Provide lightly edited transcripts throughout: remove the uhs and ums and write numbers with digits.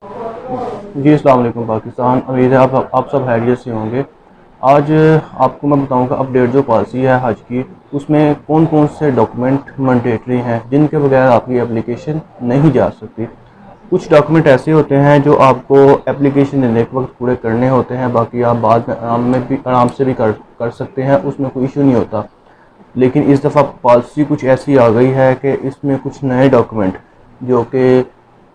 जी अस्सलाम वालेकुम पाकिस्तान। उम्मीद है आप सब खैरियत से होंगे। आज आपको मैं बताऊंगा अपडेट जो पॉलिसी है हज की, उसमें कौन कौन से डॉक्यूमेंट मैंडेटरी हैं जिनके बगैर आपकी एप्लीकेशन नहीं जा सकती। कुछ डॉक्यूमेंट ऐसे होते हैं जो आपको एप्लीकेशन देने के वक्त पूरे करने होते हैं, बाकी आप बाद में आराम से भी कर सकते हैं, उसमें कोई इशू नहीं होता। लेकिन इस दफ़ा पॉलिसी कुछ ऐसी आ गई है कि इसमें कुछ नए डॉक्यूमेंट जो कि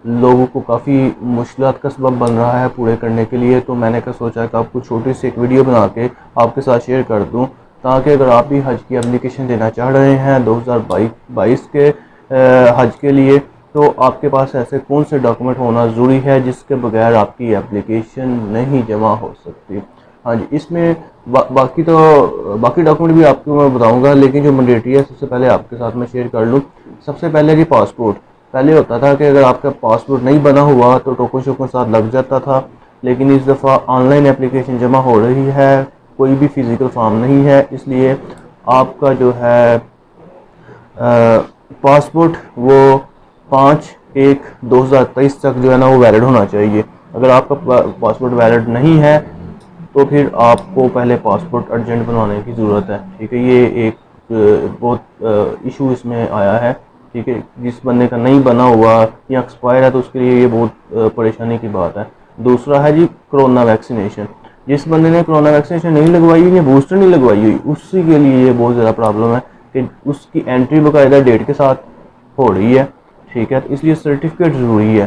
लोगों को काफ़ी मुश्किलात का सबब बन रहा है पूरे करने के लिए, तो मैंने क्या सोचा कि आपको छोटी सी एक वीडियो बना के आपके साथ शेयर कर दूं, ताकि अगर आप भी हज की एप्लीकेशन देना चाह रहे हैं 2022 के हज के लिए, तो आपके पास ऐसे कौन से डॉक्यूमेंट होना ज़रूरी है जिसके बगैर आपकी एप्लीकेशन नहीं जमा हो सकती। हाँ जी, इसमें बाकी डॉक्यूमेंट भी आपको मैं बताऊंगा, लेकिन जो मैंडेटरी है सबसे पहले आपके साथ मैं शेयर कर लूँ। सबसे पहले जी पासपोर्ट। पहले होता था कि अगर आपका पासपोर्ट नहीं बना हुआ तो टोकन शोकन साथ लग जाता था, लेकिन इस दफ़ा ऑनलाइन एप्लीकेशन जमा हो रही है, कोई भी फिज़िकल फॉर्म नहीं है, इसलिए आपका जो है पासपोर्ट वो 5/1/2023 तक जो है ना वो वैलिड होना चाहिए। अगर आपका पासपोर्ट वैलिड नहीं है तो फिर आपको पहले पासपोर्ट अर्जेंट बनवाने की ज़रूरत है। ठीक है, ये एक बहुत इशू इसमें आया है। ठीक है, जिस बंदे का नहीं बना हुआ या एक्सपायर है तो उसके लिए ये बहुत परेशानी की बात है। दूसरा है जी कोरोना वैक्सीनेशन। जिस बंदे ने कोरोना वैक्सीनेशन नहीं लगवाई हुई या बूस्टर नहीं लगवाई हुई, उसी के लिए ये बहुत ज़्यादा प्रॉब्लम है कि उसकी एंट्री बाकायदा डेट के साथ हो रही है। ठीक है, तो इसलिए सर्टिफिकेट ज़रूरी है।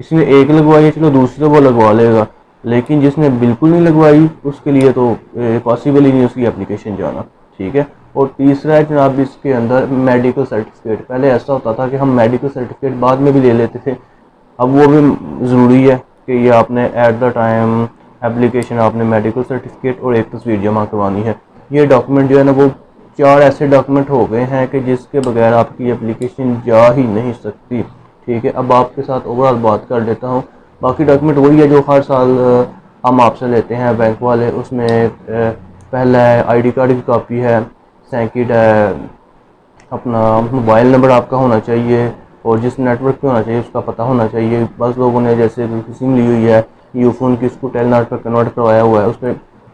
किसी ने एक लगवाई है, चलो दूसरे वो लगवा लेगा, लेकिन जिसने बिल्कुल नहीं लगवाई उसके लिए तो पॉसिबल ही नहीं उसकी एप्लीकेशन जाना। ठीक है। और तीसरा है जनाब इसके अंदर मेडिकल सर्टिफिकेट। पहले ऐसा होता था कि हम मेडिकल सर्टिफिकेट बाद में भी ले लेते थे, अब वो भी ज़रूरी है कि ये आपने एट द टाइम एप्लीकेशन आपने मेडिकल सर्टिफिकेट और एक तस्वीर जमा करवानी है। ये डॉक्यूमेंट जो है ना वो चार ऐसे डॉक्यूमेंट हो गए हैं कि जिसके बगैर आपकी एप्लीकेशन जा ही नहीं सकती। ठीक है, अब आपके साथ ओवरऑल बात कर लेता हूँ। बाकी डॉक्यूमेंट वही है जो हर साल हम आपसे लेते हैं बैंक वाले। उसमें पहला है आईडी कार्ड की कॉपी है, सेकंड है अपना मोबाइल नंबर आपका होना चाहिए, और जिस नेटवर्क पे होना चाहिए उसका पता होना चाहिए। बस लोगों ने जैसे सिम ली हुई है यूफोन की, उसको टेलनाट पर कन्वर्ट करवाया हुआ है, उस पर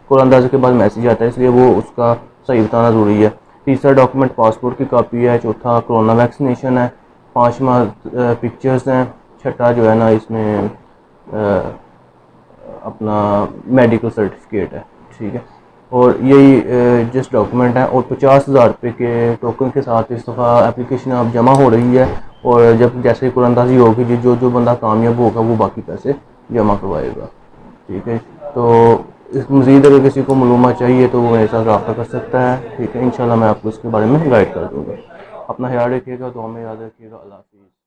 कुरानंदाजी के बाद मैसेज आता है, इसलिए वो उसका सही बताना ज़रूरी है। तीसरा डॉक्यूमेंट पासपोर्ट की कॉपी है। चौथा कोरोना वैक्सीनेशन है। पाँचवा पिक्चर्स हैं। छठा जो है ना इसमें अपना मेडिकल सर्टिफिकेट है। ठीक है, और यही जिस डॉक्यूमेंट है, और 50,000 रुपये के टोकन के साथ इस दफ़ा एप्लीकेशन अब जमा हो रही है। और जब जैसे कुरानंदाजी होगी जो जो बंदा कामयाब होगा वो बाकी पैसे जमा करवाएगा। ठीक है, तो इस मज़ीद अगर किसी को मालूमात चाहिए तो वो मेरे साथ रब्ता कर सकता है। ठीक है, इंशाल्लाह मैं आपको इसके बारे में गाइड कर दूँगा। अपना ख्याल रखिएगा, दुआ में याद रखिएगा। अल्लाह हाफ़िज़।